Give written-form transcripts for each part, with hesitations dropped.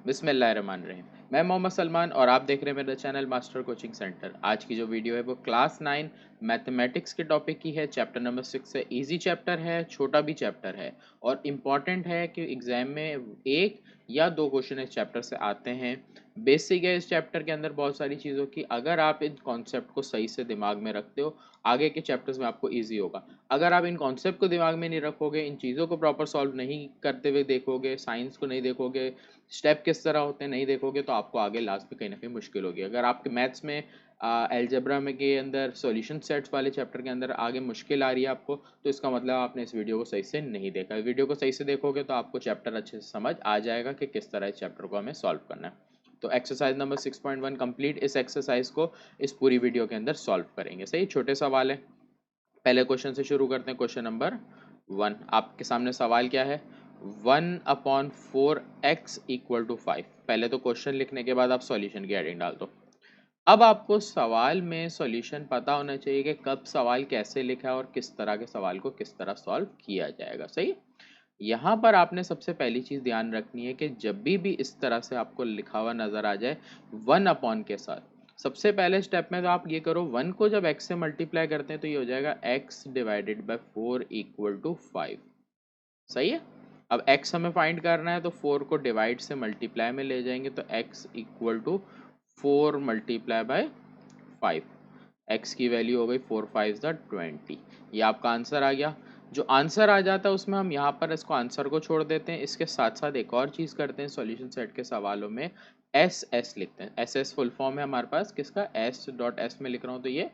बिस्मिल्लाहिर्रहमानिर्रहीम। मैं मोहम्मद सलमान और आप देख रहे हैं मेरा चैनल मास्टर कोचिंग सेंटर। आज की जो वीडियो है वो क्लास 9 मैथमेटिक्स के टॉपिक की है। चैप्टर नंबर 6 है। इजी चैप्टर है, छोटा भी चैप्टर है और इम्पॉर्टेंट है कि एग्जाम में एक या दो क्वेश्चन इस चैप्टर से आते हैं। बेसिक है इस चैप्टर के अंदर बहुत सारी चीज़ों की। अगर आप इन कॉन्सेप्ट को सही से दिमाग में रखते हो, आगे के चैप्टर्स में आपको ईजी होगा। अगर आप इन कॉन्सेप्ट को दिमाग में नहीं रखोगे, इन चीज़ों को प्रॉपर सॉल्व नहीं करते हुए देखोगे, साइंस को नहीं देखोगे, स्टेप किस तरह होते हैं नहीं देखोगे, तो आपको आगे लास्ट में कहीं ना कहीं मुश्किल होगी। अगर आपके मैथ्स में एल्जेब्रा में के अंदर सॉल्यूशन सेट्स वाले चैप्टर के अंदर आगे मुश्किल आ रही है आपको, तो इसका मतलब आपने इस वीडियो को सही से नहीं देखा। वीडियो को सही से देखोगे तो आपको चैप्टर अच्छे से समझ आ जाएगा कि किस तरह इस चैप्टर को हमें सॉल्व करना है। तो एक्सरसाइज नंबर 6.1 कंप्लीट। इस एक्सरसाइज को इस पूरी वीडियो के अंदर सॉल्व करेंगे। सही, छोटे सवाल है। पहले क्वेश्चन से शुरू करते हैं। क्वेश्चन नंबर 1 आपके सामने सवाल क्या है? 1/4x equal to 5। पहले तो क्वेश्चन लिखने के बाद आप सॉल्यूशन की हेडिंग डाल दो। अब आपको सवाल में सॉल्यूशन पता होना चाहिए कि कब सवाल कैसे लिखा है और किस तरह के सवाल को किस तरह सॉल्व किया जाएगा। सही, यहाँ पर आपने सबसे पहली चीज़ ध्यान रखनी है कि जब भी इस तरह से आपको लिखा हुआ नज़र आ जाए 1 के साथ, सबसे पहले स्टेप में तो आप ये करो, 1 को जब x से मल्टीप्लाई करते हैं तो ये हो जाएगा x divided by 4 equal to 5। सही है। अब x हमें फाइंड करना है तो 4 को डिवाइड से मल्टीप्लाई में ले जाएंगे तो x equal to 4 multiply by 5। x की वैल्यू हो गई 4 5 20। ये आपका आंसर आ गया। जो आंसर आ जाता है उसमें हम यहाँ पर इसको आंसर को छोड़ देते हैं। इसके साथ साथ एक और चीज़ करते हैं, सॉल्यूशन सेट के सवालों में एस एस लिखते हैं। एस एस फुल फॉर्म है हमारे पास किसका? एस डॉट एस में लिख रहा हूँ तो ये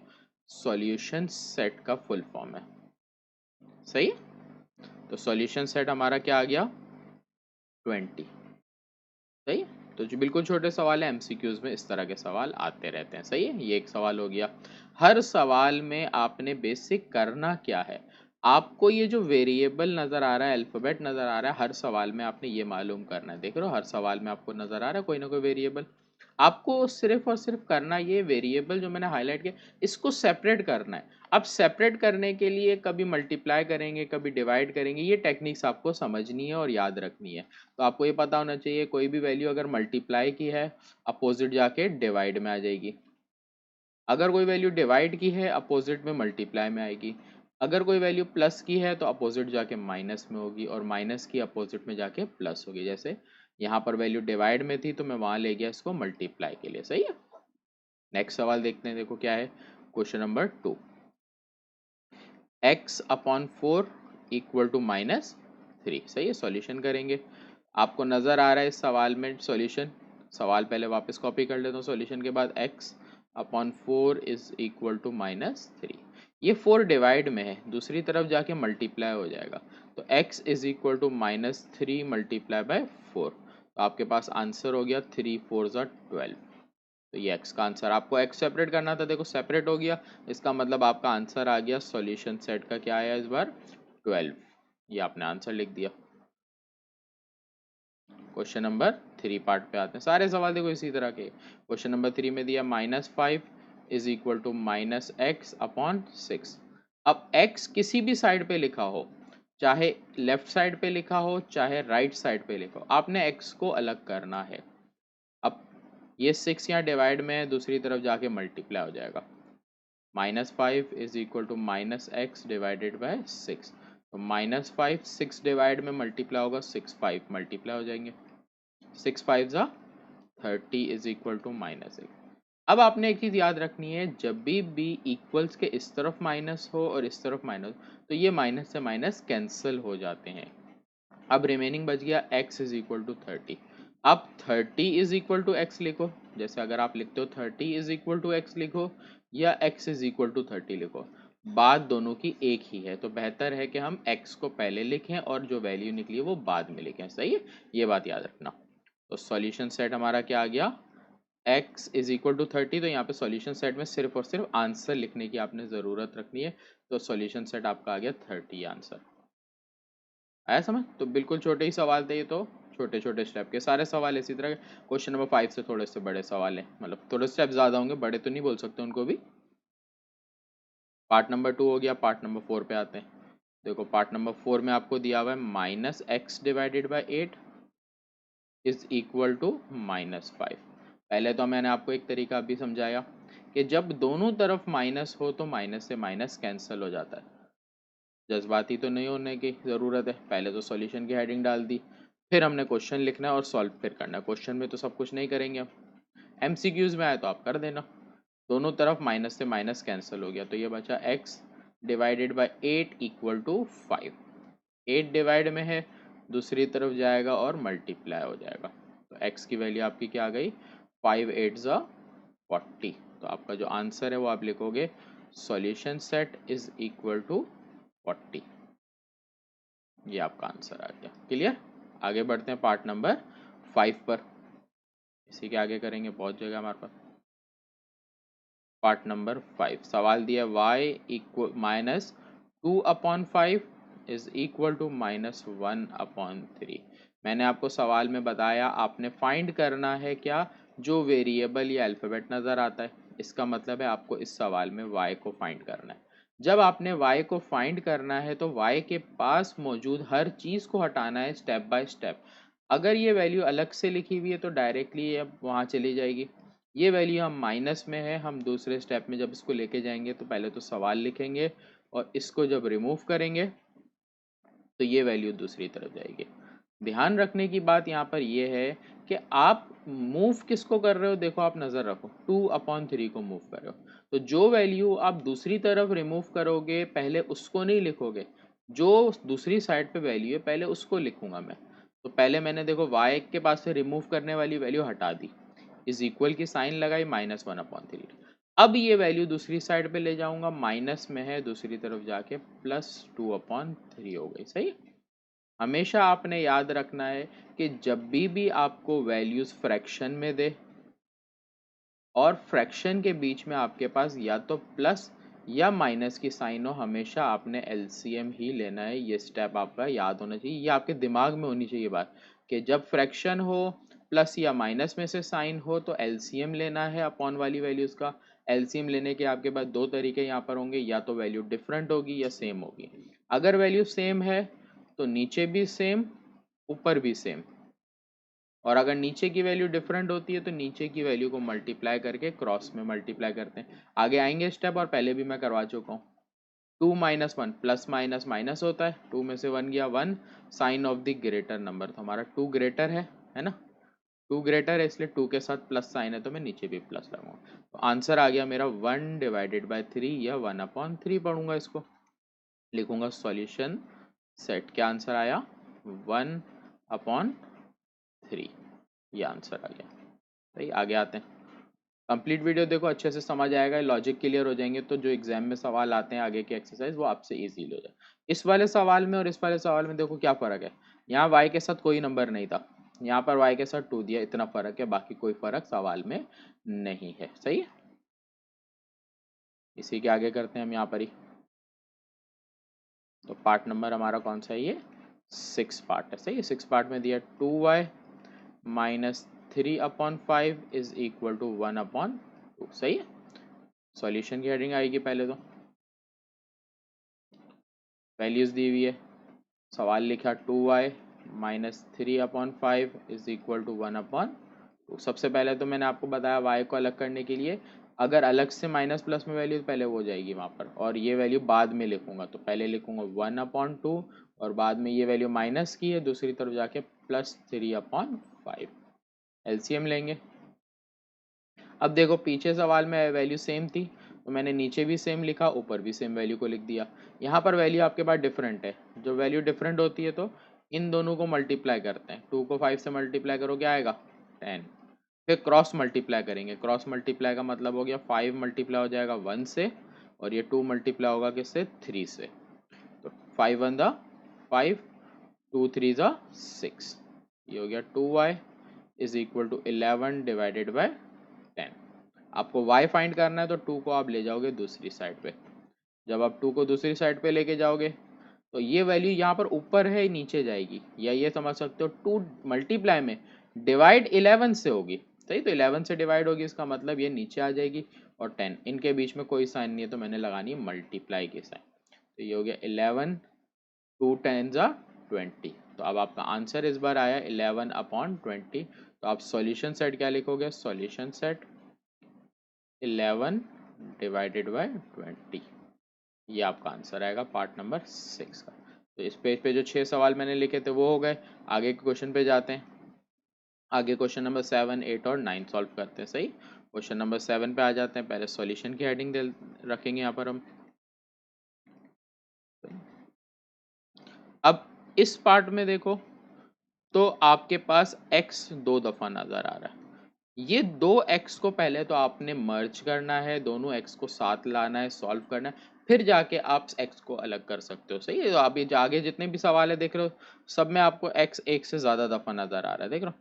सॉल्यूशन सेट का फुल फॉर्म है। सही है। तो सॉल्यूशन सेट हमारा क्या आ गया? 20। सही है। तो जो बिल्कुल छोटे सवाल है, एमसीक्यूज में इस तरह के सवाल आते रहते हैं। सही है, ये एक सवाल हो गया। हर सवाल में आपने बेसिक करना क्या है, आपको ये जो वेरिएबल नज़र आ रहा है, अल्फ़ाबेट नज़र आ रहा है, हर सवाल में आपने ये मालूम करना है। देख रहे हो, हर सवाल में आपको नज़र आ रहा है कोई ना कोई वेरिएबल। आपको सिर्फ और सिर्फ करना ये वेरिएबल जो मैंने हाईलाइट किया, इसको सेपरेट करना है। अब सेपरेट करने के लिए कभी मल्टीप्लाई करेंगे, कभी डिवाइड करेंगे, ये टेक्निक्स आपको समझनी है और याद रखनी है। तो आपको ये पता होना चाहिए कोई भी वैल्यू अगर मल्टीप्लाई की है, अपोजिट जाके डिवाइड में आ जाएगी। अगर कोई वैल्यू डिवाइड की है, अपोजिट में मल्टीप्लाई में आएगी। अगर कोई वैल्यू प्लस की है तो अपोजिट जाके माइनस में होगी और माइनस की अपोजिट में जाके प्लस होगी। जैसे यहाँ पर वैल्यू डिवाइड में थी तो मैं वहाँ ले गया इसको मल्टीप्लाई के लिए। सही है। नेक्स्ट सवाल देखते हैं, देखो क्या है। Question number 2, x/4 equal to -3। सही है, सॉल्यूशन करेंगे। आपको नज़र आ रहा है इस सवाल में सॉल्यूशन। सवाल पहले वापस कॉपी कर लेता हूँ। सॉल्यूशन के बाद x/4 इज इक्वल टू -3। ये 4 डिवाइड में है, दूसरी तरफ जाके मल्टीप्लाई हो जाएगा तो x is equal to -3 multiply by 4। तो आपके पास आंसर हो गया 3 4 12। तो ये x का आंसर, आपको x सेपरेट करना था, देखो सेपरेट हो गया। इसका मतलब आपका आंसर आ गया सॉल्यूशन सेट का क्या आया इस बार? 12। ये आपने आंसर लिख दिया। क्वेश्चन नंबर 3 पार्ट पे आते हैं। सारे सवाल देखो इसी तरह के। क्वेश्चन नंबर 3 में दिया -5 इज इक्वल टू -x/6। अब x किसी भी साइड पे लिखा हो, चाहे लेफ्ट साइड पे लिखा हो चाहे राइट साइड पे लिखा हो, आपने x को अलग करना है। अब ये 6 यहाँ डिवाइड में है, दूसरी तरफ जाके मल्टीप्लाई हो जाएगा। -5 is equal to -x divided by 6। तो -5 6 डिवाइड में मल्टीप्लाई होगा, 6 5 मल्टीप्लाई हो जाएंगे। 6 5 30 इज इक्वल टू -1। अब आपने एक चीज़ याद रखनी है, जब भी इक्वल्स के इस तरफ माइनस हो और इस तरफ माइनस, तो ये माइनस से माइनस कैंसिल हो जाते हैं। अब रिमेनिंग बच गया x इज इक्वल टू 30। अब 30 इज इक्वल टू एक्स लिखो। जैसे अगर आप लिखते हो 30 इज इक्वल टू एक्स लिखो या x इज इक्वल टू 30 लिखो, बात दोनों की एक ही है। तो बेहतर है कि हम x को पहले लिखें और जो वैल्यू निकली है वो बाद में लिखें। सही है, ये बात याद रखना। तो सॉल्यूशन सेट हमारा क्या आ गया? x is equal to 30। तो यहाँ पे सॉल्यूशन सेट में सिर्फ और सिर्फ आंसर लिखने की आपने ज़रूरत रखनी है। तो सॉल्यूशन सेट आपका आ गया 30 आंसर। आया समझ? तो बिल्कुल छोटे ही सवाल थे ये, तो छोटे छोटे स्टेप के सारे सवाल इसी तरह के। क्वेश्चन नंबर 5 से थोड़े से बड़े सवाल हैं, मतलब थोड़े स्टेप ज़्यादा होंगे, बड़े तो नहीं बोल सकते उनको भी। पार्ट नंबर 2 हो गया, पार्ट नंबर 4 पे आते हैं। देखो पार्ट नंबर 4 में आपको दिया हुआ है -x divided by 8। Is equal to -5। पहले तो मैंने आपको एक तरीका अभी समझाया कि जब दोनों तरफ माइनस हो तो माइनस से माइनस कैंसिल हो जाता है। जज्बाती तो नहीं होने की ज़रूरत है। पहले तो सॉल्यूशन की हेडिंग डाल दी, फिर हमने क्वेश्चन लिखना है और सॉल्व फिर करना है। क्वेश्चन में तो सब कुछ नहीं करेंगे हम, एमसीक्यूज में आए तो आप कर देना। दोनों तरफ माइनस से माइनस कैंसिल हो गया, तो ये बचा x divided by 8 equal to 5। 8 divide में है, दूसरी तरफ जाएगा और मल्टीप्लाई हो जाएगा। तो x की वैल्यू आपकी क्या आ गई, 5 8 ज़ा 40। तो आपका जो आंसर है वो आप लिखोगे solution set is equal to 40। ये आपका आंसर आ गया। क्लियर। आगे बढ़ते हैं पार्ट नंबर 5 पर। इसी के आगे करेंगे, बहुत जगह हमारे पास। पार्ट नंबर 5 सवाल दिया y equal -2/5 is equal to -1/3। मैंने आपको सवाल में बताया आपने फाइंड करना है क्या, जो वेरिएबल या अल्फ़ाबेट नज़र आता है। इसका मतलब है आपको इस सवाल में y को फाइंड करना है। जब आपने y को फाइंड करना है तो y के पास मौजूद हर चीज़ को हटाना है स्टेप बाय स्टेप। अगर ये वैल्यू अलग से लिखी हुई है तो डायरेक्टली अब वहाँ चली जाएगी। ये वैल्यू हम माइनस में है, हम दूसरे स्टेप में जब इसको लेके जाएंगे तो पहले तो सवाल लिखेंगे और इसको जब रिमूव करेंगे तो ये वैल्यू दूसरी तरफ जाएगी। ध्यान रखने की बात यहाँ पर ये है कि आप मूव किसको कर रहे हो, देखो आप नज़र रखो 2/3 को मूव कर रहे हो। तो जो वैल्यू आप दूसरी तरफ रिमूव करोगे पहले उसको नहीं लिखोगे, जो दूसरी साइड पे वैल्यू है पहले उसको लिखूंगा मैं। तो पहले मैंने देखो y के पास से रिमूव करने वाली वैल्यू हटा दी, इज इक्वल की साइन लगाई, -1/3। अब ये वैल्यू दूसरी साइड पे ले जाऊंगा, माइनस में है, दूसरी तरफ जाके +2/3 हो गई। सही। हमेशा आपने याद रखना है कि जब भी आपको वैल्यूज फ्रैक्शन में दे और फ्रैक्शन के बीच में आपके पास या तो प्लस या माइनस की साइन हो, हमेशा आपने एलसीएम ही लेना है। ये स्टेप आपका याद होना चाहिए, ये आपके दिमाग में होनी चाहिए बात कि जब फ्रैक्शन हो प्लस या माइनस में से साइन हो तो एलसीएम लेना है अपॉन वाली वैल्यूज का। एलसीएम लेने के आपके पास दो तरीके यहाँ पर होंगे, या तो वैल्यू डिफरेंट होगी या सेम होगी। अगर वैल्यू सेम है तो नीचे भी सेम ऊपर भी सेम, और अगर नीचे की वैल्यू डिफरेंट होती है तो नीचे की वैल्यू को मल्टीप्लाई करके क्रॉस में मल्टीप्लाई करते हैं। आगे आएंगे स्टेप, और पहले भी मैं करवा चुका हूँ। 2 - 1 प्लस माइनस माइनस होता है, 2 में से 1 गया 1, sign of the greater number. तो हमारा 2 ग्रेटर है ना, 2 ग्रेटर है इसलिए 2 के साथ प्लस साइन है तो मैं नीचे भी प्लस लगाऊंगा। तो आंसर आ गया मेरा 1/3 या 1/3 पढ़ूंगा इसको, लिखूंगा सॉल्यूशन सेट। क्या आंसर आया, 1/3। ये आंसर आ गया। सही। आगे आते हैं। कंप्लीट वीडियो देखो, अच्छे से समझ आएगा, लॉजिक क्लियर हो जाएंगे तो जो एग्जाम में सवाल आते हैं आगे के एक्सरसाइज वो आपसे इजीली हो जाए। इस वाले सवाल में और इस वाले सवाल में देखो क्या फ़र्क है। यहाँ y के साथ कोई नंबर नहीं था, यहाँ पर y के साथ 2 दिया, इतना फ़र्क है, बाकी कोई फ़र्क सवाल में नहीं है। सही है। इसी के आगे करते हैं हम यहाँ पर ही। तो पार्ट नंबर हमारा कौन सा है, ये 6 पार्ट है। सही है। 6 पार्ट में दिया 2y -3/5 इज इक्वल टू 1/2। सही है। सॉल्यूशन की हेडिंग आएगी, पहले तो वैल्यूज दी हुई है, सवाल लिखा 2y -3/5 इज इक्वल टू 1/2। सबसे पहले तो मैंने आपको बताया y को अलग करने के लिए अगर अलग से माइनस प्लस में वैल्यू पहले वो जाएगी वहाँ पर, और ये वैल्यू बाद में लिखूंगा। तो पहले लिखूंगा 1/2 और बाद में ये वैल्यू माइनस की है, दूसरी तरफ जाके +3/5। एलसीएम लेंगे। अब देखो पीछे सवाल में वैल्यू सेम थी तो मैंने नीचे भी सेम लिखा, ऊपर भी सेम वैल्यू को लिख दिया। यहाँ पर वैल्यू आपके पास डिफरेंट है, जो वैल्यू डिफरेंट होती है तो इन दोनों को मल्टीप्लाई करते हैं। 2 को 5 से मल्टीप्लाई करो क्या आएगा, 10। फिर क्रॉस मल्टीप्लाई करेंगे, क्रॉस मल्टीप्लाई का मतलब हो गया 5 मल्टीप्लाई हो जाएगा 1 से, और ये 2 मल्टीप्लाई होगा किससे, 3 से। तो 5 1 दा 5, 2 3 दा 6, ये हो गया 2y is equal to 11 divided by 10। आपको y फाइंड करना है तो 2 को आप ले जाओगे दूसरी साइड पे। जब आप 2 को दूसरी साइड पे लेके जाओगे तो ये वैल्यू यहाँ पर ऊपर है नीचे जाएगी, या ये समझ सकते हो 2 मल्टीप्लाई में डिवाइड 11 से होगी। सही। तो 11 से डिवाइड होगी, इसका मतलब ये नीचे आ जाएगी, और 10 इनके बीच में कोई साइन नहीं है तो मैंने लगानी है मल्टीप्लाई की साइन। तो ये हो गया 11, 2 10 ज़ा 20। तो अब आपका आंसर इस बार आया 11/20। तो आप सॉल्यूशन सेट क्या लिखोगे, सॉल्यूशन सेट 11 डिवाइडेड बाय 20, ये आपका आंसर आएगा पार्ट नंबर 6 का। तो इस पेज पे जो 6 सवाल मैंने लिखे थे वो हो गए। आगे के क्वेश्चन पे जाते हैं। आगे क्वेश्चन नंबर 7, 8 और 9 सॉल्व करते हैं। सही, क्वेश्चन नंबर 7 पे आ जाते हैं। पहले सॉल्यूशन की हेडिंग रखेंगे यहाँ पर हम। अब इस पार्ट में देखो तो आपके पास x 2 दफा नजर आ रहा है। ये दो x को पहले तो आपने मर्ज करना है, दोनों x को साथ लाना है, सॉल्व करना है, फिर जाके आप x को अलग कर सकते हो। सही है, तो आप ये आगे जितने भी सवाल है देख रहे हो, सब में आपको x एक से ज्यादा दफा नजर आ रहा है, देख रहे हो।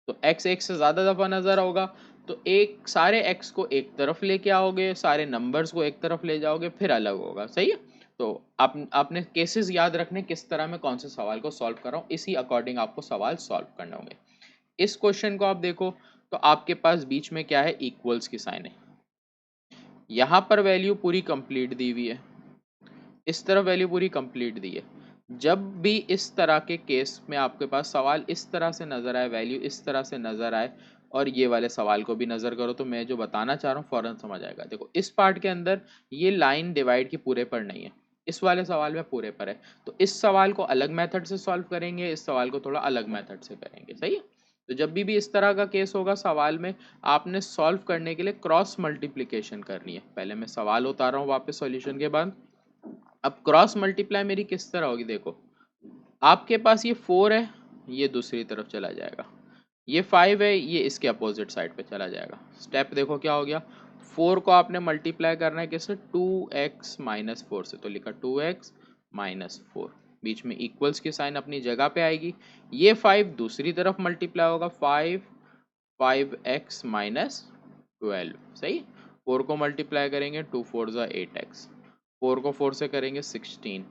तो x एक से ज्यादा दफा नजर होगा तो एक सारे x को एक तरफ लेके आओगे, सारे नंबर्स को एक तरफ ले जाओगे, फिर अलग होगा। सही है, तो आपने केसेस याद रखने किस तरह में कौन से सवाल को सॉल्व कर रहा हूँ, इसी अकॉर्डिंग आपको सवाल सॉल्व करने होंगे। इस क्वेश्चन को आप देखो तो आपके पास बीच में क्या है, इक्वल्स की साइन है। यहाँ पर वैल्यू पूरी कंप्लीट दी हुई है, इस तरफ वैल्यू पूरी कंप्लीट दी है। जब भी इस तरह के केस में आपके पास सवाल इस तरह से नजर आए, वैल्यू इस तरह से नजर आए, और ये वाले सवाल को भी नजर करो, तो मैं जो बताना चाह रहा हूँ फौरन समझ आएगा। देखो इस पार्ट के अंदर ये लाइन डिवाइड की पूरे पर नहीं है, इस वाले सवाल में पूरे पर है। तो इस सवाल को अलग मेथड से सॉल्व करेंगे, इस सवाल को थोड़ा अलग मेथड से करेंगे। सही है, तो जब भी इस तरह का केस होगा सवाल में, आपने सॉल्व करने के लिए क्रॉस मल्टीप्लिकेशन करनी है। पहले मैं सवाल उतार रहा हूँ वापस सॉल्यूशन के बाद। अब क्रॉस मल्टीप्लाई मेरी किस तरह होगी, देखो आपके पास ये 4 है, ये दूसरी तरफ चला जाएगा, ये 5 है, ये इसके अपोजिट साइड पे चला जाएगा। स्टेप देखो क्या हो गया, 4 को आपने मल्टीप्लाई करना है किससे, 2x माइनस 4 से, तो लिखा 2x माइनस 4, बीच में इक्वल्स की साइन अपनी जगह पे आएगी। ये 5 दूसरी तरफ मल्टीप्लाई होगा, 5x माइनस 12। सही, 4 को मल्टीप्लाई करेंगे 2 4 ज़ा 8x, 4 को 4 से करेंगे 16,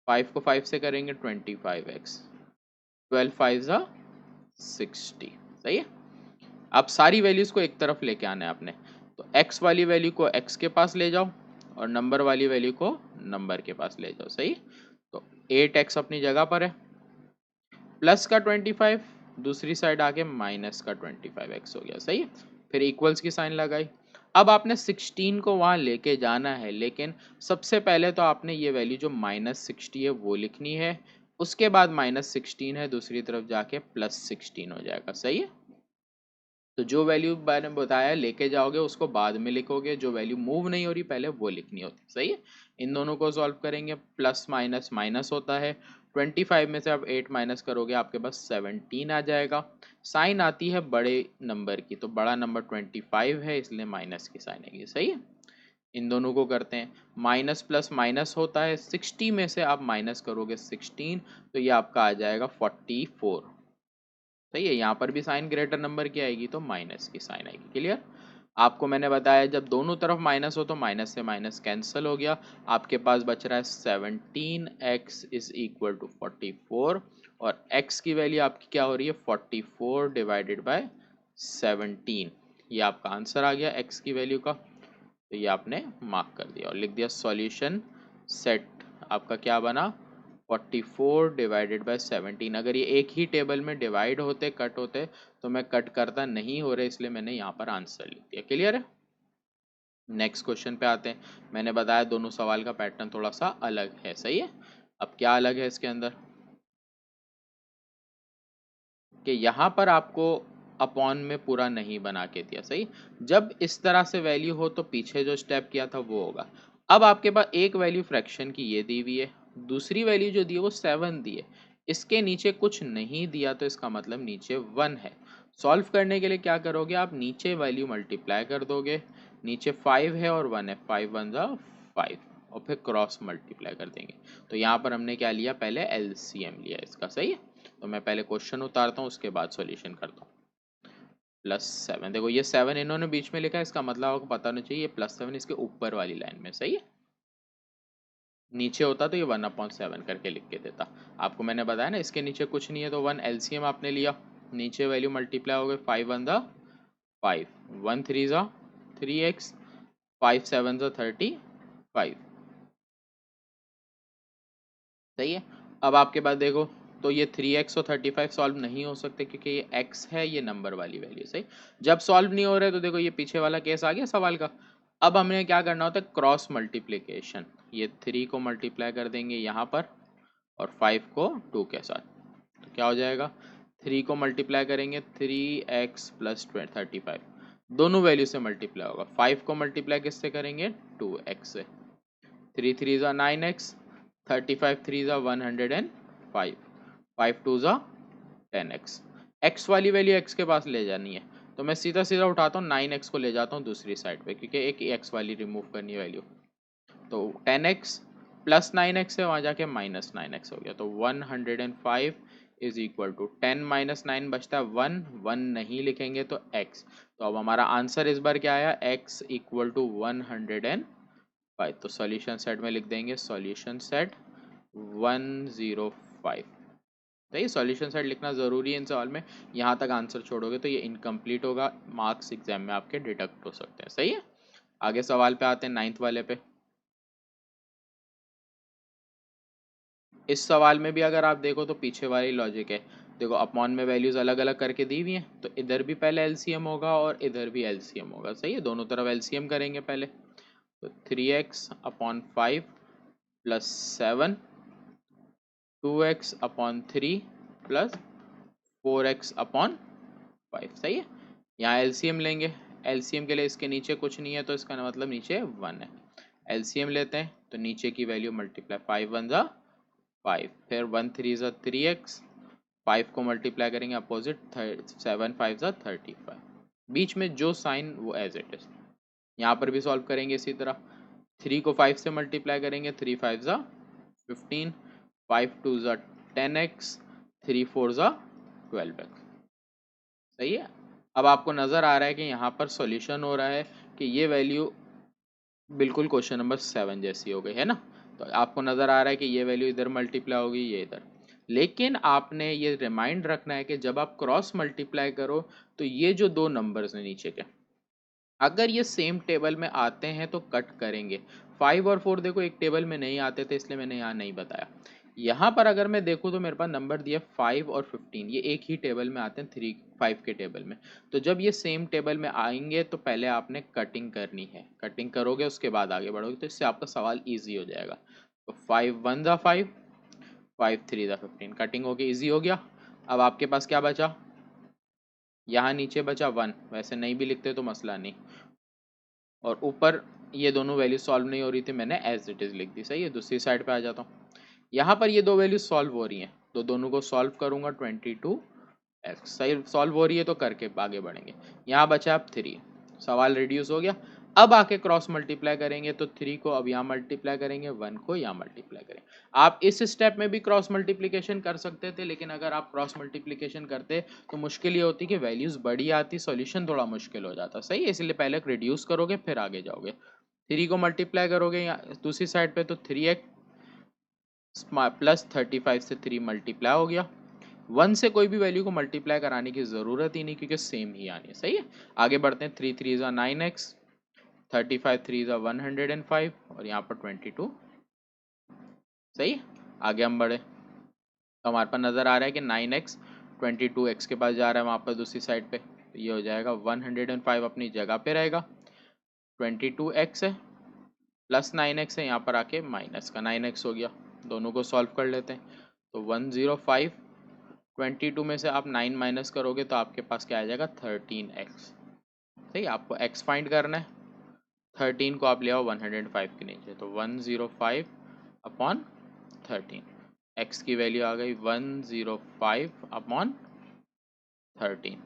5 को 5 से करेंगे 25x, 12 5 ज़ा 60। सही है, अब सारी वैल्यूज को एक तरफ लेके आना है आपने। तो x वाली वैल्यू को x के पास ले जाओ और नंबर वाली वैल्यू को नंबर के पास ले जाओ। सही, तो 8x अपनी जगह पर है, प्लस का 25 दूसरी साइड आके माइनस का 25x हो गया। सही है, फिर इक्वल्स की साइन लगाई। अब आपने 16 को वहां लेके जाना है, लेकिन सबसे पहले तो आपने ये वैल्यू जो -60 है वो लिखनी है, उसके बाद -16 है, दूसरी तरफ जाके +16 हो जाएगा। सही है, तो जो वैल्यू मैंने बताया लेके जाओगे उसको बाद में लिखोगे, जो वैल्यू मूव नहीं हो रही पहले वो लिखनी होती। सही है, इन दोनों को सॉल्व करेंगे, प्लस माइनस माइनस होता है, 25 में से आप 8 माइनस करोगे आपके पास 17 आ जाएगा। साइन आती है बड़े नंबर की, तो बड़ा नंबर 25 है इसलिए माइनस की साइन आएगी। सही है, इन दोनों को करते हैं, माइनस प्लस माइनस होता है, 60 में से आप माइनस करोगे 16, तो ये आपका आ जाएगा 44। सही है, यहाँ पर भी साइन ग्रेटर नंबर की आएगी तो माइनस की साइन आएगी। क्लियर, आपको मैंने बताया जब दोनों तरफ माइनस हो तो माइनस से माइनस कैंसिल हो गया, आपके पास बच रहा है 17x इज इक्वल टू 44, और x की वैल्यू आपकी क्या हो रही है 44 डिवाइडेड बाय 17, ये आपका आंसर आ गया x की वैल्यू का। तो ये आपने मार्क कर दिया और लिख दिया सॉल्यूशन सेट आपका क्या बना 44 डिवाइडेड बाय 17। अगर ये एक ही टेबल में डिवाइड होते कट होते तो मैं कट करता, नहीं हो रहे इसलिए मैंने यहाँ पर आंसर लिख दिया। क्लियर है, नेक्स्ट क्वेश्चन पे आते हैं। मैंने बताया दोनों सवाल का पैटर्न थोड़ा सा अलग है। सही है, अब क्या अलग है इसके अंदर कि यहाँ पर आपको अपॉन में पूरा नहीं बना के दिया। सही, जब इस तरह से वैल्यू हो तो पीछे जो स्टेप किया था वो होगा। अब आपके पास एक वैल्यू फ्रैक्शन की ये दी हुई है, दूसरी वैल्यू जो दी है वो 7 दी है, इसके नीचे कुछ नहीं दिया तो इसका मतलब नीचे 1 है। सॉल्व करने के लिए क्या करोगे, आप नीचे वैल्यू मल्टीप्लाई कर दोगे, नीचे 5 है और 1 है, 5 1 ज़ा 5, और फिर क्रॉस मल्टीप्लाई कर देंगे। तो यहाँ पर हमने क्या लिया, पहले एलसीएम लिया इसका। सही है, तो मैं पहले क्वेश्चन उतारता हूँ उसके बाद सॉल्यूशन करता हूँ। +7, देखो ये 7 इन्होंने बीच में लिखा है, इसका मतलब आपको पता होना चाहिए +7 इसके ऊपर वाली लाइन में। सही है, नीचे होता तो ये 1/7 करके लिख के देता। आपको मैंने बताया ना इसके नीचे कुछ नहीं है तो 1 एलसीएम आपने लिया, नीचे वैल्यू मल्टीप्लाई हो गई, 5 1 ज़ा 5, 1 3 ज़ा 3x, 5 7 ज़ा 35। सही है, अब आपके पास देखो तो ये 3x और 35 सॉल्व नहीं हो सकते क्योंकि ये x है, ये नंबर वाली वैल्यू। सही, जब सॉल्व नहीं हो रहे तो देखो ये पीछे वाला केस आ गया सवाल का। अब हमने क्या करना होता है, क्रॉस मल्टीप्लिकेशन। ये 3 को मल्टीप्लाई कर देंगे यहाँ पर और 5 को 2 के साथ, तो क्या हो जाएगा, 3 को मल्टीप्लाई करेंगे 3x प्लस 35, दोनों वैल्यू से मल्टीप्लाई होगा। 5 को मल्टीप्लाई किससे करेंगे, 2x से। 3 3 ज़ा 9x, 35 3 ज़ा 105, 5 2 ज़ा 10x। x वाली वैल्यू x के पास ले जानी है, तो मैं सीधा सीधा उठाता हूँ 9x को ले जाता हूँ दूसरी साइड पे, क्योंकि एक x वाली रिमूव करनी है वैल्यू। तो 10x प्लस 9x है, वहाँ जाके माइनस 9x हो गया, तो 105 इज इक्वल टू 10 माइनस 9 बचता है 1, 1 नहीं लिखेंगे तो x। तो अब हमारा आंसर इस बार क्या आया, x इक्वल टू 105। तो सॉल्यूशन सेट में लिख देंगे सॉल्यूशन सेट 105। तो ये सॉल्यूशन सेट लिखना ज़रूरी है इन सवाल में, यहाँ तक आंसर छोड़ोगे तो ये इनकम्प्लीट होगा, मार्क्स एग्जाम में आपके डिडक्ट हो सकते हैं। सही है, आगे सवाल पे आते हैं 9th वाले पे। इस सवाल में भी अगर आप देखो तो पीछे वाली लॉजिक है। देखो अपॉन में वैल्यूज अलग अलग करके दी हुई हैं, तो इधर भी पहले एलसीएम होगा और इधर भी एलसीएम होगा। सही है, दोनों तरफ एलसीएम करेंगे पहले। तो 3x upon 5 plus 7, 2x upon 3 plus 4x upon 5। सही है, यहाँ एलसीएम लेंगे। एलसीएम के लिए इसके नीचे कुछ नहीं है, तो इसका मतलब नीचे 1 है। एलसीएम लेते हैं तो नीचे की वैल्यू मल्टीप्लाई, 5 1 ज़ा 5, फिर 1 3 ज़ा 3x, 5 को मल्टीप्लाई करेंगे अपोजिट, 7 5 ज़ा 35, बीच में जो साइन वो एज इट इज। यहाँ पर भी सॉल्व करेंगे इसी तरह। 3 को 5 से मल्टीप्लाई करेंगे, 3 5 ज़ा 15, 5 2 ज़ा 10x, 3 4 ज़ा 12x। सही है, अब आपको नज़र आ रहा है कि यहाँ पर सॉल्यूशन हो रहा है कि ये वैल्यू बिल्कुल क्वेश्चन नंबर 7 जैसी हो गई है ना। तो आपको नज़र आ रहा है कि ये वैल्यू इधर मल्टीप्लाई होगी, ये इधर। लेकिन आपने ये रिमाइंड रखना है कि जब आप क्रॉस मल्टीप्लाई करो तो ये जो दो नंबर्स हैं नीचे के, अगर ये सेम टेबल में आते हैं तो कट करेंगे। 5 और 4 देखो एक टेबल में नहीं आते थे, इसलिए मैंने यहाँ नहीं बताया। यहाँ पर अगर मैं देखूँ तो मेरे पास नंबर दिया 5 और 15, ये एक ही टेबल में आते हैं, 3 5 के टेबल में। तो जब ये सेम टेबल में आएंगे तो पहले आपने कटिंग करनी है, कटिंग करोगे उसके बाद आगे बढ़ोगे, तो इससे आपका सवाल ईजी हो जाएगा। तो 5 1 ज़ा 5, 5 3 ज़ा 15, कटिंग होके ईजी हो गया। अब आपके पास क्या बचा, यहाँ नीचे बचा 1, वैसे नहीं भी लिखते तो मसला नहीं, और ऊपर ये दोनों वैल्यू सॉल्व नहीं हो रही थी, मैंने एज इट इज़ लिख दी। सही है, दूसरी साइड पे आ जाता हूँ। यहाँ पर ये दो वैल्यू सॉल्व हो रही हैं, तो दोनों को सॉल्व करूँगा, 22x सही सॉल्व हो रही है तो करके आगे बढ़ेंगे। यहाँ बचा अब 3, सवाल रिड्यूस हो गया। अब आके क्रॉस मल्टीप्लाई करेंगे, तो 3 को अब यहाँ मल्टीप्लाई करेंगे, 1 को यहाँ मल्टीप्लाई करेंगे। आप इस स्टेप में भी क्रॉस मल्टीप्लिकेशन कर सकते थे, लेकिन अगर आप क्रॉस मल्टीप्लिकेशन करते तो मुश्किल ये होती कि वैल्यूज बड़ी आती, सॉल्यूशन थोड़ा मुश्किल हो जाता। सही है, इसलिए पहले रिड्यूस करोगे फिर आगे जाओगे। 3 को मल्टीप्लाई करोगे दूसरी साइड पे, तो 3x प्लस 35 से 3 मल्टीप्लाई हो गया। 1 से कोई भी वैल्यू को मल्टीप्लाई कराने की ज़रूरत ही नहीं, क्योंकि सेम ही आनी है। सही है, आगे बढ़ते हैं। 3 3 ज़ा 9x, 35 3 ज़ा 105 और यहाँ पर 22। सही है, आगे हम बढ़े तो हमारे पास नज़र आ रहा है कि 9x 22x के पास जा रहा है, वहाँ पर दूसरी साइड पे, तो ये हो जाएगा 105 अपनी जगह पे रहेगा, 22x है प्लस 9x है, यहाँ पर आके माइनस का 9x हो गया। दोनों को सॉल्व कर लेते हैं, तो 105, 22 में से आप 9 माइनस करोगे तो आपके पास क्या आ जाएगा, 13x। सही, आपको x फाइंड करना है, 13 को आप ले आओ 105 के नीचे, तो 105 अपॉन 13, x की वैल्यू आ गई 105 अपॉन 13।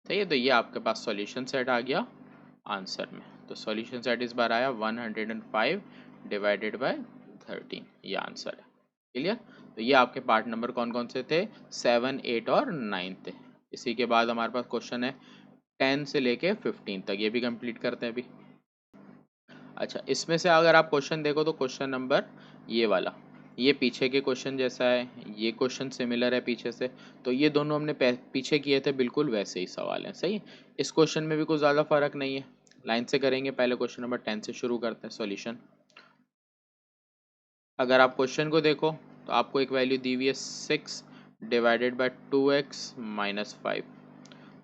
सही है, तो ये आपके पास सॉल्यूशन सेट आ गया आंसर में। तो सॉल्यूशन सेट इस बार आया 105 डिवाइडेड बाय 13, ये आंसर है। क्लियर, तो ये आपके पार्ट नंबर कौन कौन से थे, 7 8 और 9 थे। इसी के बाद हमारे पास क्वेश्चन है 10 से लेके 15 तक, ये भी कंप्लीट करते हैं अभी। अच्छा, इसमें से अगर आप क्वेश्चन देखो तो क्वेश्चन नंबर ये वाला, ये पीछे के क्वेश्चन जैसा है, ये क्वेश्चन सिमिलर है पीछे से, तो ये दोनों हमने पीछे किए थे, बिल्कुल वैसे ही सवाल हैं। सही है, इस क्वेश्चन में भी कुछ ज़्यादा फर्क नहीं है। लाइन से करेंगे, पहले क्वेश्चन नंबर 10 से शुरू करते हैं सॉल्यूशन। अगर आप क्वेश्चन को देखो तो आपको एक वैल्यू दी हुई है 6 डिवाइडेड बाय 2x माइनस 5,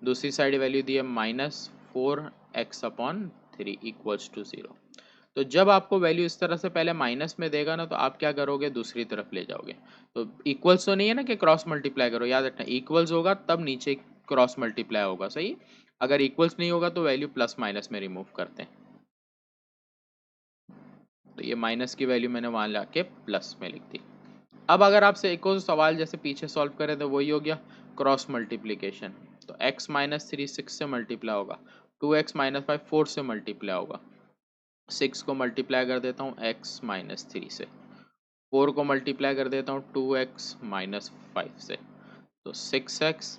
दूसरी साइड वैल्यू दी है माइनस 4x/3 इक्वल्स टू 0। तो जब आपको वैल्यू इस तरह से पहले माइनस में देगा ना, तो आप क्या करोगे, दूसरी तरफ ले जाओगे। तो इक्वल्स तो नहीं है ना कि क्रॉस मल्टीप्लाई करो, याद रखना इक्वल्स होगा तब नीचे क्रॉस मल्टीप्लाई होगा, सही। अगर इक्वल्स नहीं होगा तो वैल्यू प्लस माइनस में रिमूव करते हैं। तो ये माइनस की वैल्यू मैंने वहां लाके प्लस में लिख दी। अब अगर आपसे एक और सवाल जैसे पीछे सॉल्व करें तो वही हो गया क्रॉस मल्टीप्लीकेशन। तो x माइनस 3 6 से मल्टीप्लाई होगा, 2x माइनस 5 4 से मल्टीप्लाई होगा, 6 को मल्टीप्लाई कर देता हूँ x माइनस 3 से, 4 को मल्टीप्लाई कर देता हूँ 2x माइनस 5 से, तो 6x,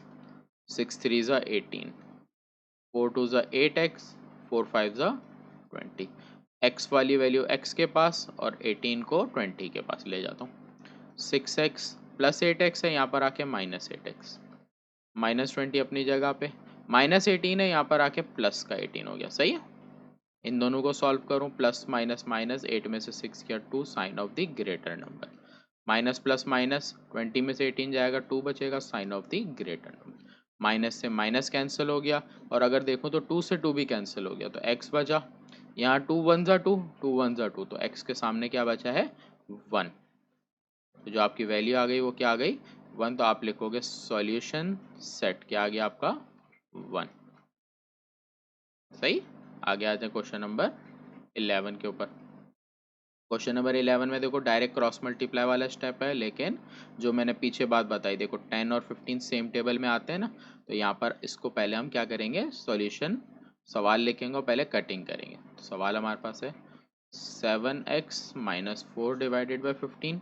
6 3 ज़ा 18, 4 2 ज़ा 8x, 4 5 ज़ा 20। x वाली वैल्यू x के पास और 18 को 20 के पास ले जाता हूँ। 6x प्लस 8x है, यहाँ पर आके माइनस 8x, माइनस 20 अपनी जगह पे, माइनस 18 है, यहाँ पर आके प्लस का 18 हो गया, सही है। इन दोनों को सॉल्व करूं, प्लस माइनस माइनस, 8 में से 6 किया 2, sign of the greater number, minus plus minus, 20 में से 18 जाएगा 2 बचेगा, sign of the greater number. Minus से माइनस कैंसिल हो गया, और अगर देखो तो 2 से 2 भी कैंसिल हो गया, तो x बचा, यहाँ 2 1 ज़ा 2, 2 1 ज़ा 2, तो x के सामने क्या बचा है 1। तो जो आपकी वैल्यू आ गई वो क्या आ गई 1। तो आप लिखोगे सॉल्यूशन सेट क्या आ गया आपका 1, सही। आगे आते हैं क्वेश्चन नंबर 11 के ऊपर। क्वेश्चन नंबर 11 में देखो डायरेक्ट क्रॉस मल्टीप्लाई वाला स्टेप है, लेकिन जो मैंने पीछे बात बताई, देखो 10 और 15 सेम टेबल में आते हैं ना, तो यहाँ पर इसको पहले हम क्या करेंगे, सॉल्यूशन सवाल लिखेंगे और पहले कटिंग करेंगे। तो सवाल हमारे पास है 7x minus 4 divided by 15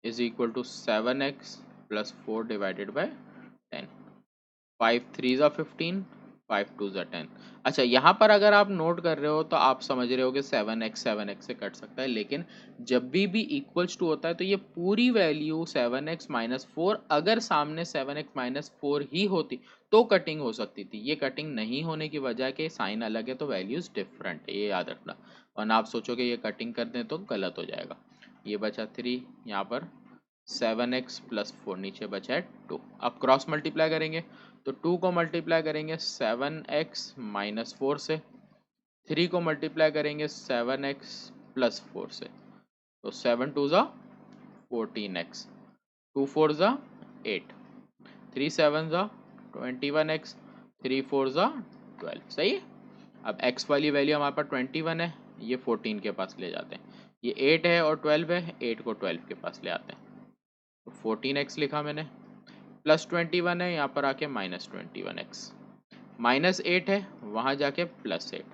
is equal to 7x plus 4 divided by 10, 5 3 ज़ा 15, 5 2 ज़ा 10। अच्छा, यहाँ पर अगर आप नोट कर रहे हो तो आप समझ रहे हो कि 7x से कट सकता है, लेकिन जब भी इक्वल्स टू होता है तो ये पूरी वैल्यू 7x माइनस 4, अगर सामने 7x माइनस 4 ही होती तो कटिंग हो सकती थी। ये कटिंग नहीं होने की वजह के साइन अलग है तो वैल्यूज डिफरेंट है, ये याद रखना, वरना आप सोचोगे ये कटिंग कर दें तो गलत हो जाएगा। ये बचा 3, यहाँ पर 7x प्लस 4, नीचे बचा है 2। अब क्रॉस मल्टीप्लाई करेंगे, तो 2 को मल्टीप्लाई करेंगे 7x माइनस 4 से, 3 को मल्टीप्लाई करेंगे 7x प्लस 4 से, तो 7 2 ज़ा 14x, 2 4 ज़ा 8, 3 7 ज़ा 21x, 3 4 ज़ा 12, सही है। अब x वाली वैल्यू हमारे पास 21 है, ये 14 के पास ले जाते हैं, ये 8 है और 12 है, 8 को 12 के पास ले आते हैं, तो 14x लिखा मैंने, प्लस 21 है, यहाँ पर आके माइनस 21x, माइनस 8 है, वहाँ जाके प्लस 8,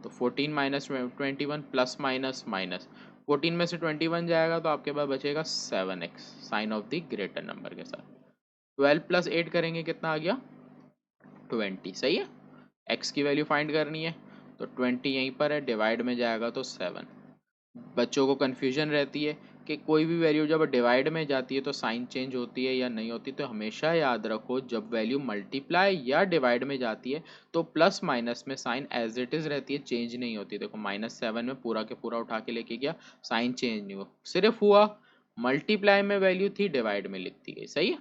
तो 14 माइनस 21 प्लस माइनस माइनस, 14 में से 21 जाएगा तो आपके पास बचेगा 7x sign of the greater number के साथ। 12 प्लस 8 करेंगे कितना आ गया 20, सही है। x की वैल्यू फाइंड करनी है, तो 20 यहीं पर है, डिवाइड में जाएगा तो 7। बच्चों को कन्फ्यूजन रहती है कि कोई भी वैल्यू जब डिवाइड में जाती है तो साइन चेंज होती है या नहीं होती, तो हमेशा याद रखो जब वैल्यू मल्टीप्लाई या डिवाइड में जाती है तो प्लस माइनस में साइन एज इट इज़ रहती है, चेंज नहीं होती। देखो -7 में पूरा के पूरा उठा के लेके गया, साइन चेंज नहीं हुआ, सिर्फ हुआ मल्टीप्लाई में वैल्यू थी, डिवाइड में लिख दी गई, सही है।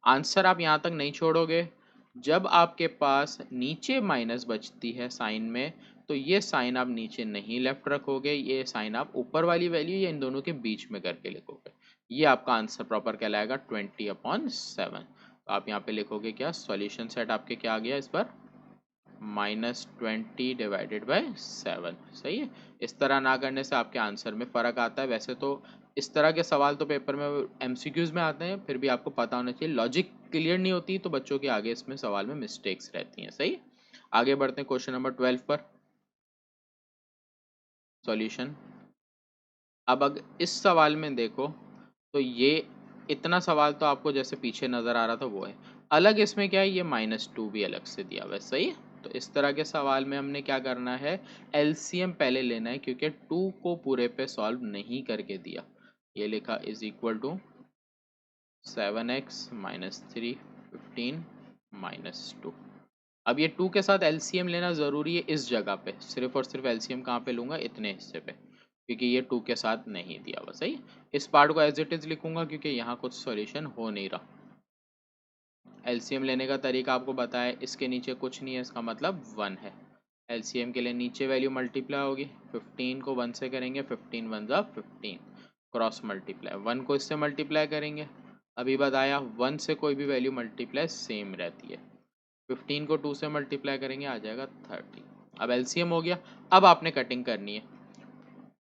आंसर आप यहाँ तक नहीं छोड़ोगे, जब आपके पास नीचे माइनस बचती है साइन में, तो ये साइन आप नीचे नहीं लेफ्ट रखोगे, ये साइन आप ऊपर वाली वैल्यू या इन दोनों के बीच में करके लिखोगे। ये आपका आंसर प्रॉपर कहलाएगा 20/7। तो आप यहाँ पे लिखोगे क्या, सॉल्यूशन सेट आपके क्या आ गया इस पर -20 डिवाइडेड बाय 7, सही है। इस तरह ना करने से आपके आंसर में फ़र्क आता है। वैसे तो इस तरह के सवाल तो पेपर में एमसीक्यूज में आते हैं, फिर भी आपको पता होना चाहिए, लॉजिक क्लियर नहीं होती तो बच्चों के आगे इसमें सवाल में मिस्टेक्स रहती हैं, सही। आगे बढ़ते हैं क्वेश्चन नंबर 12 पर, सॉल्यूशन। अब अगर इस सवाल में देखो तो ये इतना सवाल तो आपको जैसे पीछे नज़र आ रहा था वो है, अलग इसमें क्या है, ये -2 भी अलग से दिया हुआ है, सही है। तो इस तरह के सवाल में हमने क्या करना है, एलसीएम पहले लेना है, क्योंकि 2 को पूरे पे सॉल्व नहीं करके दिया। ये लिखा is equal to 7x minus 3 15 -2। अब ये 2 के साथ एलसीएम लेना ज़रूरी है इस जगह पे, सिर्फ और सिर्फ एलसीएम कहाँ पे लूँगा, इतने हिस्से पे। क्योंकि ये 2 के साथ नहीं दिया हुआ। सही, इस पार्ट को एज इट इज लिखूंगा क्योंकि यहाँ कुछ सॉल्यूशन हो नहीं रहा। एलसीएम लेने का तरीका आपको बताया, इसके नीचे कुछ नहीं है, इसका मतलब 1 है। एलसीएम के लिए नीचे वैल्यू मल्टीप्लाई होगी, 15 को 1 से करेंगे, 15 1 जा 15, क्रॉस मल्टीप्लाई, 1 को इससे मल्टीप्लाई करेंगे। अभी बताया 1 से कोई भी वैल्यू मल्टीप्लाई सेम रहती है। 15 को 2 से मल्टीप्लाई करेंगे, आ जाएगा 30। अब एलसीएम हो गया। अब आपने कटिंग करनी है,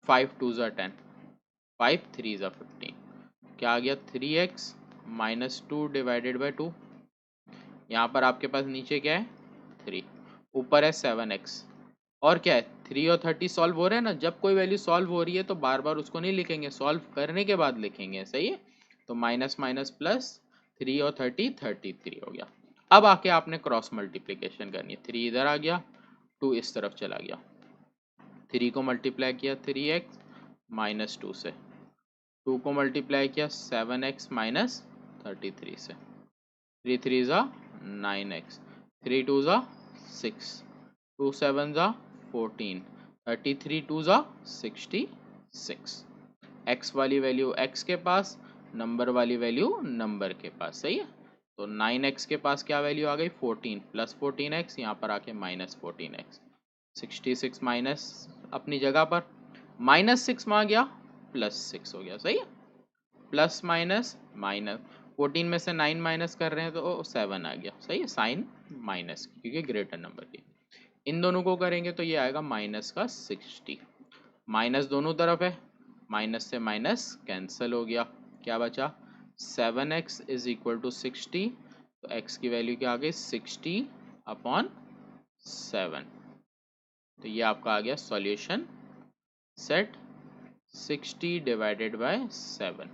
5 2 जा 10, 5 3 जा 15, क्या आ गया 3x माइनस 2 डिवाइडेड बाई 2। यहाँ पर आपके पास नीचे क्या है 3, ऊपर है 7x, और क्या है 3 और 30 सॉल्व हो रहे हैं ना। जब कोई वैल्यू सॉल्व हो रही है तो बार बार उसको नहीं लिखेंगे, सॉल्व करने के बाद लिखेंगे। सही है, तो माइनस माइनस प्लस, 3 और 30 33 हो गया। अब आके आपने क्रॉस मल्टीप्लिकेशन करनी है, 3 इधर आ गया, 2 इस तरफ चला गया, 3 को मल्टीप्लाई किया 3x माइनस 2 से, 2 को मल्टीप्लाई किया 7x माइनस 33 से, 3 3 ज़ा 9x, 3 2 ज़ा 6, 2 7 ज़ा 14, 33 2 ज़ा 66। x वाली वैल्यू x के पास, नंबर वाली वैल्यू नंबर के पास। सही है, तो 9x के पास क्या वैल्यू आ गई 14 प्लस 14x, यहाँ पर आके माइनस 14x, 66 माइनस अपनी जगह पर, माइनस 6 में आ गया प्लस 6 हो गया। सही है, प्लस माइनस माइनस, 14 में से 9 माइनस कर रहे हैं तो 7 आ गया। सही है, साइन माइनस क्योंकि ग्रेटर नंबर की, इन दोनों को करेंगे तो ये आएगा माइनस का 60, माइनस दोनों तरफ है, माइनस से माइनस कैंसिल हो गया, क्या बचा 7x इज इक्वल टू 60, तो x की वैल्यू क्या आ गई 60 अपॉन 7। तो ये आपका आ गया solution set 60 divided by 7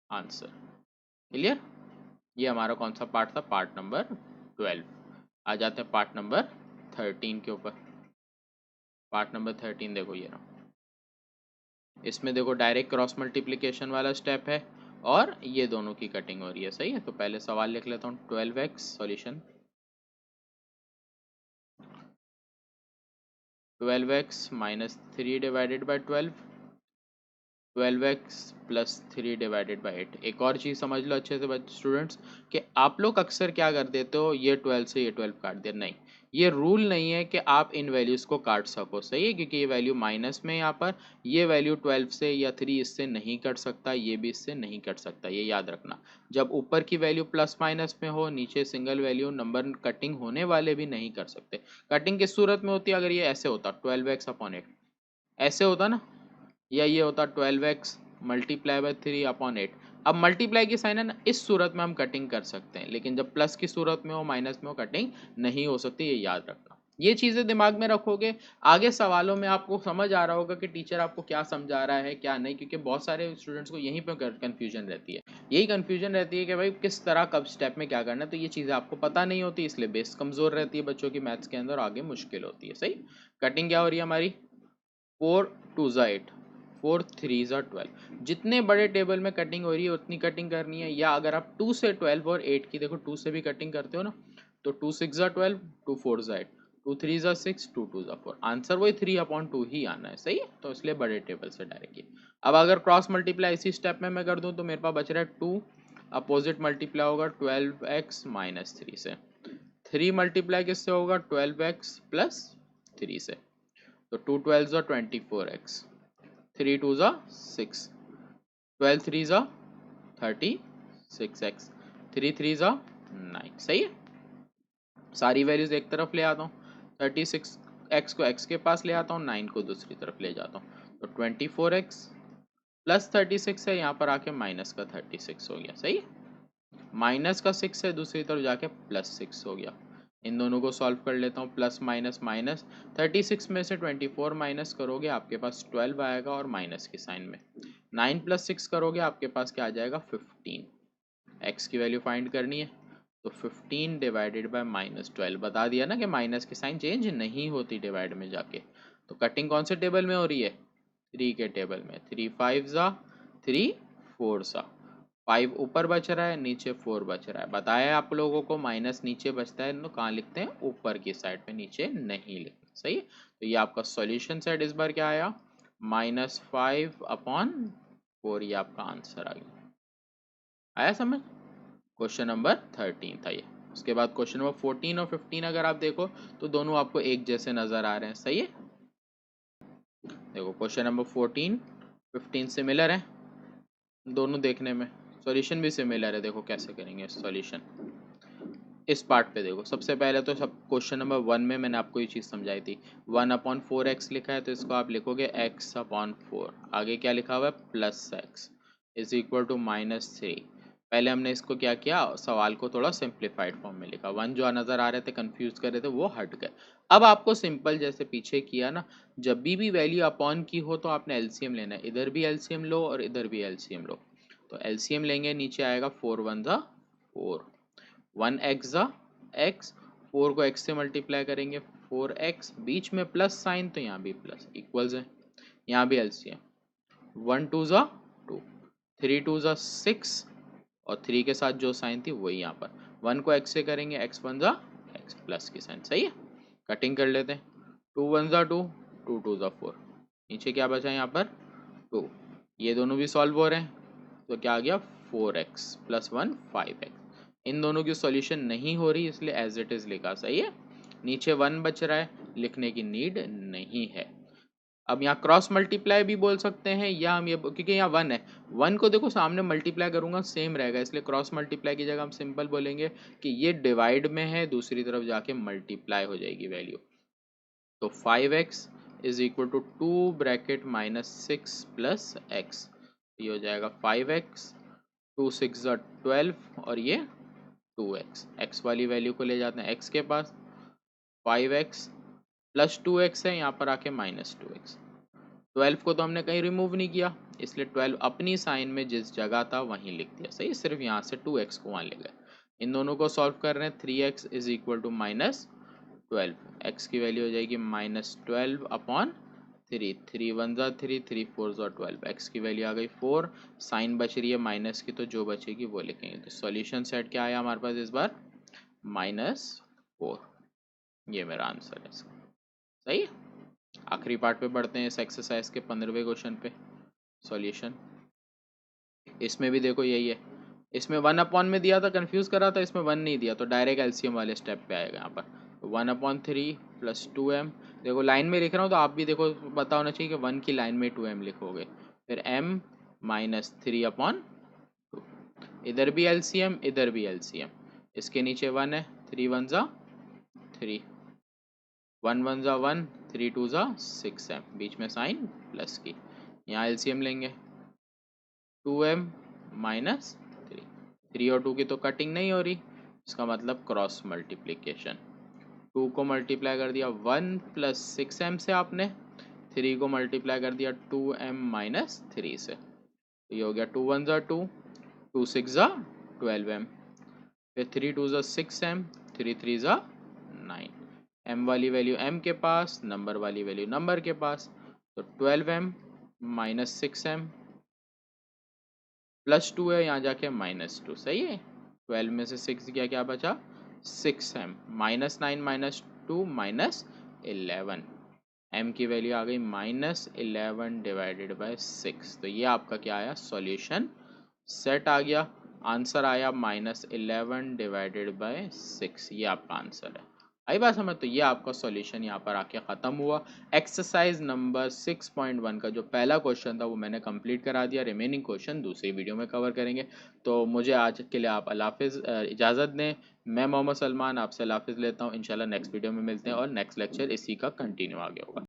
answer. Clear, ये हमारा कौन सा पार्ट था, पार्ट नंबर 12। आ जाते हैं पार्ट नंबर 13 के ऊपर। पार्ट नंबर 13 देखो ये रहा, इसमें देखो डायरेक्ट क्रॉस मल्टीप्लिकेशन वाला स्टेप है और ये दोनों की कटिंग हो रही है। सही है, तो पहले सवाल लिख लेता हूँ, 12x solution, 12x minus 3 divided by 12x plus 3 divided by 8। एक और चीज़ समझ लो अच्छे से स्टूडेंट्स, कि आप लोग अक्सर क्या कर देते हो, ये 12 से ये 12 काट दिया, नहीं, ये रूल नहीं है कि आप इन वैल्यूज़ को काट सको। सही है, क्योंकि ये वैल्यू माइनस में, यहाँ पर ये वैल्यू 12 से या 3 इससे नहीं कट सकता, ये भी इससे नहीं कट सकता, ये याद रखना। जब ऊपर की वैल्यू प्लस माइनस में हो, नीचे सिंगल वैल्यू, नंबर कटिंग होने वाले भी नहीं कर सकते। कटिंग किस सूरत में होती है, अगर ये ऐसे होता 12x अपॉन 8, ऐसे होता ना, या ये होता 12x मल्टीप्लाई बाई 3 अपॉन 8। अब मल्टीप्लाई की साइन है ना, इस सूरत में हम कटिंग कर सकते हैं, लेकिन जब प्लस की सूरत में हो, माइनस में हो, कटिंग नहीं हो सकती, ये याद रखना। ये चीज़ें दिमाग में रखोगे, आगे सवालों में आपको समझ आ रहा होगा कि टीचर आपको क्या समझा रहा है क्या नहीं, क्योंकि बहुत सारे स्टूडेंट्स को यहीं पर कन्फ्यूजन रहती है। यही कन्फ्यूजन रहती है कि भाई किस तरह कब स्टेप में क्या करना है, तो ये चीज़ें आपको पता नहीं होती, इसलिए बेस कमज़ोर रहती है बच्चों की मैथ्स के अंदर, आगे मुश्किल होती है। सही, कटिंग क्या हो रही है हमारी, 4 2 ज़ा 8, 4 3 ज़ा 12। जितने बड़े टेबल में कटिंग हो रही है उतनी कटिंग करनी है, या अगर आप 2 से 12 और 8 की देखो 2 से भी कटिंग करते हो ना, तो 2 6 ज़ा 12, 2 4 ज़ा 8, 2 3 ज़ा 6, 2 2 ज़ा 4, आंसर वही 3 अपॉन 2 ही आना है। सही है, तो इसलिए बड़े टेबल से डायरेक्टली। अब अगर क्रॉस मल्टीप्लाई इसी स्टेप में मैं कर दूँ तो मेरे पास बच रहा है 2, अपोजिट मल्टीप्लाई होगा 12x माइनस 3 से, 3 मल्टीप्लाई किससे होगा 12x प्लस 3 से, तो 2 12 ज़ा 24x, 3 2 ज़ा 6, 12 3 ज़ा 36x, 3 3 ज़ा 9। सही है, सारी वैल्यूज एक तरफ ले आता हूँ, 36x को x के पास ले आता हूँ, 9 को दूसरी तरफ ले जाता हूँ, तो 24x प्लस 36 है, यहाँ पर आके माइनस का 36 हो गया। सही है, माइनस का 6 है, दूसरी तरफ जाके प्लस 6 हो गया। इन दोनों को सॉल्व कर लेता हूँ, प्लस माइनस माइनस, 36 में से 24 माइनस करोगे आपके पास 12 आएगा और माइनस की साइन में, 9 प्लस 6 करोगे आपके पास क्या आ जाएगा 15। एक्स की वैल्यू फाइंड करनी है, तो 15 डिवाइडेड बाय माइनस 12, बता दिया ना कि माइनस की साइन चेंज नहीं होती डिवाइड में जाके। तो कटिंग कौन से टेबल में हो रही है, 3 के टेबल में, 3 5 ज़ा 3 4 सा, 5 ऊपर बच रहा है, नीचे 4 बच रहा है। बताया आप लोगों को माइनस नीचे बचता है तो कहाँ लिखते हैं, ऊपर की साइड पे, नीचे नहीं लिखते। सही है, तो ये आपका सॉल्यूशन सेट इस बार क्या आया -5/4 ये आपका आंसर आ गया। आया समझ? क्वेश्चन नंबर 13 था ये। उसके बाद क्वेश्चन नंबर 14 और 15 अगर आप देखो तो दोनों आपको एक जैसे नजर आ रहे हैं, सही है। देखो क्वेश्चन नंबर 14 15 सिमिलर है दोनों देखने में, सॉल्यूशन भी सिमिलर है। देखो कैसे करेंगे सॉल्यूशन इस पार्ट पे। देखो सबसे पहले तो सब क्वेश्चन नंबर 1 में मैंने आपको ये चीज़ समझाई थी, 1/4x लिखा है तो इसको आप लिखोगे x/4, आगे क्या लिखा हुआ है +x इज इक्वल टू -3। पहले हमने इसको क्या किया, सवाल को थोड़ा सिंप्लीफाइड फॉर्म में लिखा, 1 जो नज़र आ रहे थे कंफ्यूज कर रहे थे वो हट गए। अब आपको सिंपल जैसे पीछे किया ना, जब भी वैल्यू अपॉन की हो तो आपने एलसीएम लेना है, इधर भी एलसीएम लो और इधर भी एलसीएम लो। तो एलसीएम लेंगे, नीचे आएगा 4 1 4, 1x x, 4 को x से मल्टीप्लाई करेंगे 4x, बीच में प्लस साइन तो यहाँ भी प्लस, इक्वल्स है, यहाँ भी एलसीएम 1 2 2, 3 2 6 और 3 के साथ जो साइन थी वही यहाँ पर, 1 को x से करेंगे x 1 x प्लस की साइन, सही है। कटिंग कर लेते हैं, 2 1 2, 2 2 4, नीचे क्या बचा यहाँ पर 2, ये दोनों भी सॉल्व हो रहे हैं तो क्या आ गया 4x प्लस 1 5x। इन दोनों की सॉल्यूशन नहीं हो रही इसलिए एज इट इज लिखा, सही है। नीचे 1 बच रहा है, लिखने की नीड नहीं है। अब यहाँ क्रॉस मल्टीप्लाई भी बोल सकते हैं या हम ये, क्योंकि यहाँ 1 है, 1 को देखो सामने मल्टीप्लाई करूंगा सेम रहेगा, इसलिए क्रॉस मल्टीप्लाई की जगह हम सिंपल बोलेंगे कि ये डिवाइड में है, दूसरी तरफ जाके मल्टीप्लाई हो जाएगी वैल्यू। तो 5x is equal to 2 bracket -6 plus x, ये हो जाएगा 5x, 2 6 12 और ये 2x, x वाली वैल्यू को ले जाते हैं x के पास, 5x प्लस 2x है, यहाँ पर आके -2x, 12 को तो हमने कहीं रिमूव नहीं किया इसलिए 12 अपनी साइन में जिस जगह था वहीं लिख दिया, सही, सिर्फ यहाँ से 2x को वहाँ ले गए। इन दोनों को सॉल्व कर रहे हैं, 3x is equal to -12, x की वैल्यू हो जाएगी -12/3, 3 1 3, 3 4 12, x की वैल्यू आ गई 4, साइन बच रही है माइनस की तो जो बचेगी वो लिखेंगे। तो सॉल्यूशन सेट क्या आया हमारे पास इस बार -4, ये मेरा आंसर है इसका, सही है। आखिरी पार्ट पे बढ़ते हैं इस एक्सरसाइज के 15वें क्वेश्चन पे सॉल्यूशन। इसमें भी देखो यही है, इसमें 1/, में दिया था कंफ्यूज करा था, इसमें 1 नहीं दिया तो डायरेक्ट एलसीएम वाले स्टेप पे आएगा यहाँ पर, 1/3 प्लस 2m, देखो लाइन में लिख रहा हूँ तो आप भी देखो पता होना चाहिए कि 1 की लाइन में 2m लिखोगे, फिर m -3/2, इधर भी एलसीएम इधर भी एलसीएम, इसके नीचे 1 है, 3 1 3, 1 1 1, 3 2 6m, बीच में साइन प्लस की, यहाँ एलसीएम लेंगे 2m -3, 3 और 2 की तो कटिंग नहीं हो रही, इसका मतलब क्रॉस मल्टीप्लिकेशन, 2 को मल्टीप्लाई कर दिया 1 प्लस 6m से आपने, 3 को मल्टीप्लाई कर दिया 2m -3 से, तो ये हो गया 2 1 2, 2 6 12m, फिर 3 2 6m, 3 3 9, m वाली वैल्यू m के पास, नंबर वाली वैल्यू नंबर के पास, तो 12m -6m प्लस 2 है, यहाँ जाके -2, सही है। 12 में से 6 गया, क्या बचा 6m, -9 -2 -11, m की वैल्यू आ गई -11 डिवाइडेड बाय 6, तो ये आपका क्या आया सॉल्यूशन सेट आ गया, आंसर आया -11 डिवाइडेड बाय 6, ये आपका आंसर है। आई बात समझ, तो ये आपका सॉल्यूशन यहाँ पर आके ख़त्म हुआ। एक्सरसाइज नंबर 6.1 का जो पहला क्वेश्चन था वो मैंने कंप्लीट करा दिया, रिमेनिंग क्वेश्चन दूसरी वीडियो में कवर करेंगे। तो मुझे आज के लिए आप अल्लाह हाफिज़ इजाज़त दें, मैं मोहम्मद सलमान आपसे अल्लाह हाफिज़ लेता हूँ, इंशाल्लाह नेक्स्ट वीडियो में मिलते हैं और नेक्स्ट लेक्चर इसी का कंटिन्यू आगे होगा।